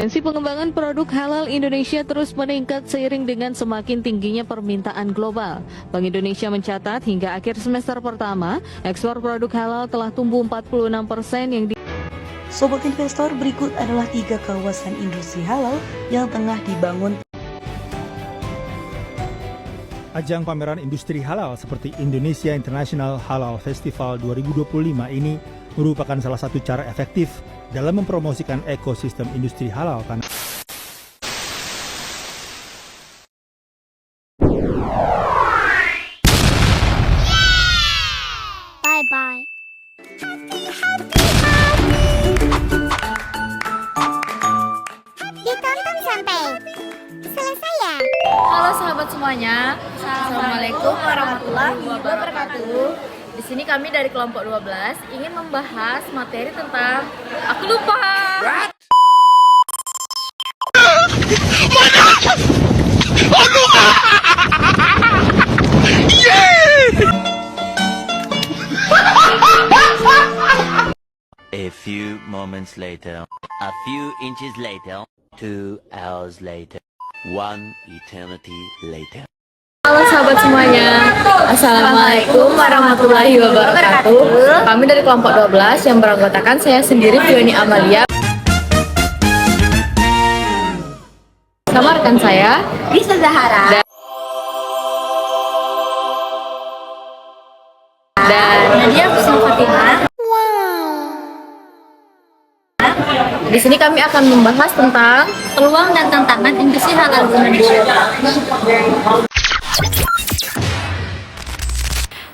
Potensi pengembangan produk halal Indonesia terus meningkat seiring dengan semakin tingginya permintaan global. Bank Indonesia mencatat hingga akhir semester pertama, ekspor produk halal telah tumbuh 46% yang Sobat investor, berikut adalah 3 kawasan industri halal yang tengah dibangun. Ajang pameran industri halal seperti Indonesia International Halal Festival 2025 ini merupakan salah satu cara efektif dalam mempromosikan ekosistem industri halal tanah. Bye-bye. Ditonton sampai selesai ya. Halo sahabat semuanya, Assalamualaikum warahmatullahi wabarakatuh. Di sini kami dari kelompok 12 ingin membahas materi tentang aku lupa. A few moments later, a few inches later, 2 hours later, 1 eternity later. Halo sahabat semuanya, Assalamualaikum warahmatullahi wabarakatuh. Kami dari kelompok 12 yang beranggotakan saya sendiri, Fioni Amalia, sama rekan saya, Risa Zahara. Dan Nadia Husnul Fatimah. di sini kami akan membahas tentang Peluang dan tantangan industri halal di Indonesia.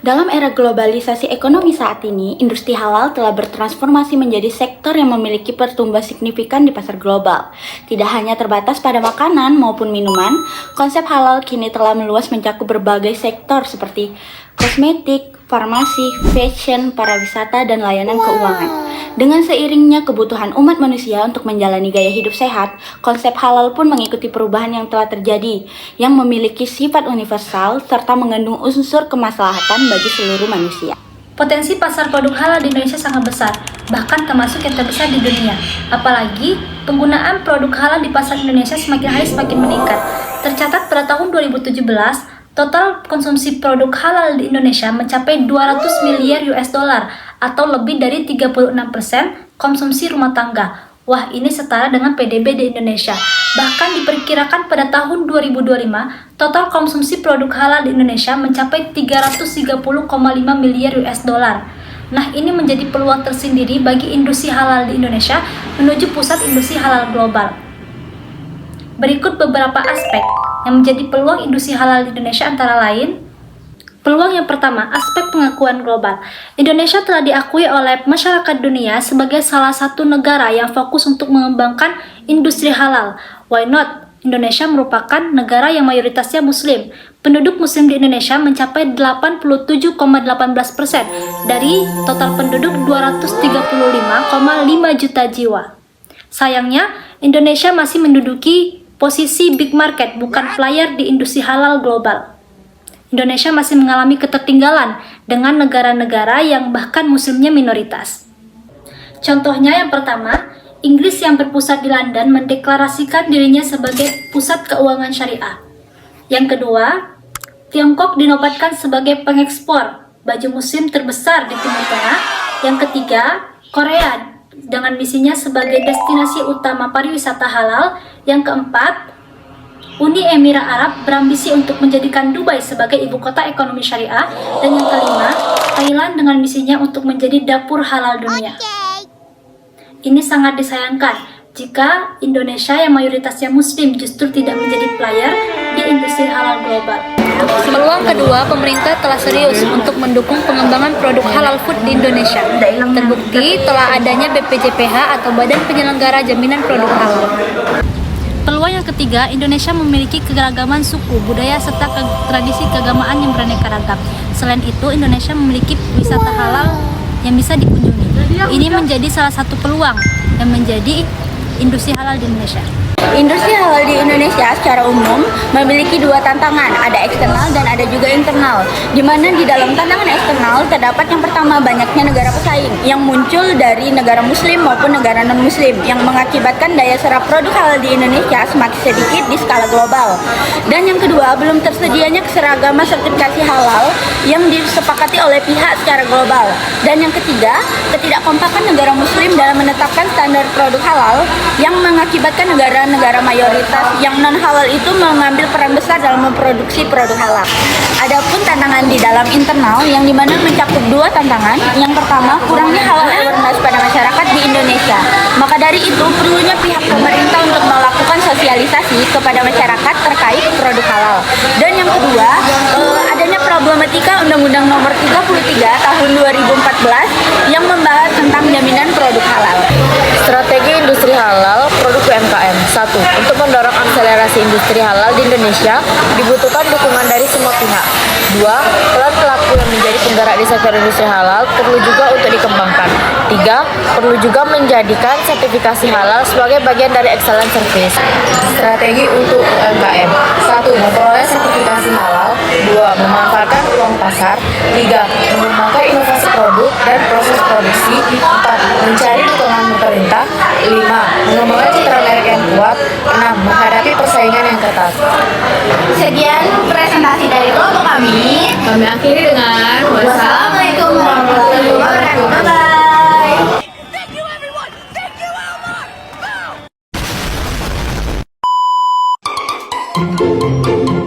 Dalam era globalisasi ekonomi saat ini, industri halal telah bertransformasi menjadi sektor yang memiliki pertumbuhan signifikan di pasar global. Tidak hanya terbatas pada makanan maupun minuman, konsep halal kini telah meluas mencakup berbagai sektor seperti kosmetik, farmasi, fashion, pariwisata, dan layanan keuangan. Dengan seiringnya kebutuhan umat manusia untuk menjalani gaya hidup sehat, konsep halal pun mengikuti perubahan yang telah terjadi, yang memiliki sifat universal serta mengandung unsur kemaslahatan bagi seluruh manusia. Potensi pasar produk halal di Indonesia sangat besar, bahkan termasuk yang terbesar di dunia. Apalagi, penggunaan produk halal di pasar Indonesia semakin hari semakin meningkat. Tercatat pada tahun 2017, total konsumsi produk halal di Indonesia mencapai 200 miliar US dollar atau lebih dari 36% konsumsi rumah tangga. Wah, ini setara dengan PDB di Indonesia. Bahkan diperkirakan pada tahun 2025, total konsumsi produk halal di Indonesia mencapai 330,5 miliar US dollar. Nah, ini menjadi peluang tersendiri bagi industri halal di Indonesia menuju pusat industri halal global. Berikut beberapa aspek yang menjadi peluang industri halal di Indonesia antara lain. Peluang yang pertama, aspek pengakuan global. Indonesia telah diakui oleh masyarakat dunia sebagai salah satu negara yang fokus untuk mengembangkan industri halal. Why not? Indonesia merupakan negara yang mayoritasnya Muslim. Penduduk Muslim di Indonesia mencapai 87,18% dari total penduduk 235,5 juta jiwa. Sayangnya, Indonesia masih menduduki posisi big market, bukan player di industri halal global. Indonesia masih mengalami ketertinggalan dengan negara-negara yang bahkan muslimnya minoritas. Contohnya yang pertama, Inggris yang berpusat di London mendeklarasikan dirinya sebagai pusat keuangan syariah. Yang kedua, Tiongkok dinobatkan sebagai pengekspor baju muslim terbesar di Timur Tengah. Yang ketiga, Korea dengan misinya sebagai destinasi utama pariwisata halal. Yang keempat, Uni Emirat Arab berambisi untuk menjadikan Dubai sebagai ibu kota ekonomi syariah. Dan yang kelima, Thailand dengan misinya untuk menjadi dapur halal dunia. Ini sangat disayangkan jika Indonesia yang mayoritasnya Muslim justru tidak menjadi player di industri halal global. peluang kedua, pemerintah telah serius untuk mendukung pengembangan produk halal food di Indonesia. Terbukti telah adanya BPJPH atau Badan Penyelenggara Jaminan Produk Halal. Peluang yang ketiga, Indonesia memiliki keberagaman suku, budaya, serta tradisi keagamaan yang beraneka ragam. Selain itu, Indonesia memiliki wisata halal yang bisa dikunjungi. Ini menjadi salah satu peluang yang menjadi industri halal di Indonesia? Industri halal di Indonesia secara umum memiliki dua tantangan, ada eksternal dan ada juga internal. Di mana di dalam tantangan eksternal terdapat yang pertama banyaknya negara pesaing yang muncul dari negara muslim maupun negara non-muslim yang mengakibatkan daya serap produk halal di Indonesia semakin sedikit di skala global. Dan yang kedua, belum tersedianya keseragaman sertifikasi halal yang disepakati oleh pihak secara global. Dan yang ketiga, ketidakkompakan negara muslim dalam menetapkan standar produk halal yang mengakibatkan negara mayoritas yang non-halal itu mengambil peran besar dalam memproduksi produk halal. Adapun tantangan di dalam internal yang dimana mencakup dua tantangan. Yang pertama, kurangnya halal awareness pada masyarakat di Indonesia. Maka dari itu, perlunya pihak pemerintah untuk melakukan sosialisasi kepada masyarakat terkait produk halal. Dan yang kedua, adanya problematika Undang-Undang Nomor 33 Tahun 2014 yang membahas tentang jaminan produk halal. Strategi industri halal produk UMKM. 1. Untuk mendorong akselerasi industri halal di Indonesia, dibutuhkan dukungan dari semua pihak. 2. Peran pelaku yang menjadi penggerak di sektor industri halal perlu juga untuk dikembangkan. 3. Perlu juga menjadikan sertifikasi halal sebagai bagian dari excellent service. Strategi untuk UMKM. 1. Memperoleh sertifikasi halal. 2. Memanfaatkan peluang pasar. 3. Mengembangkan inovasi produk dan proses produksi. 4. Mencari dukungan pemerintah. 5. Mengembangkan citra merek yang kuat. 6. Menghadapi persaingan yang ketat. Sekian presentasi dari kelompok kami. Kami akhiri dengan Wassalamualaikum warahmatullahi wabarakatuh. Bye.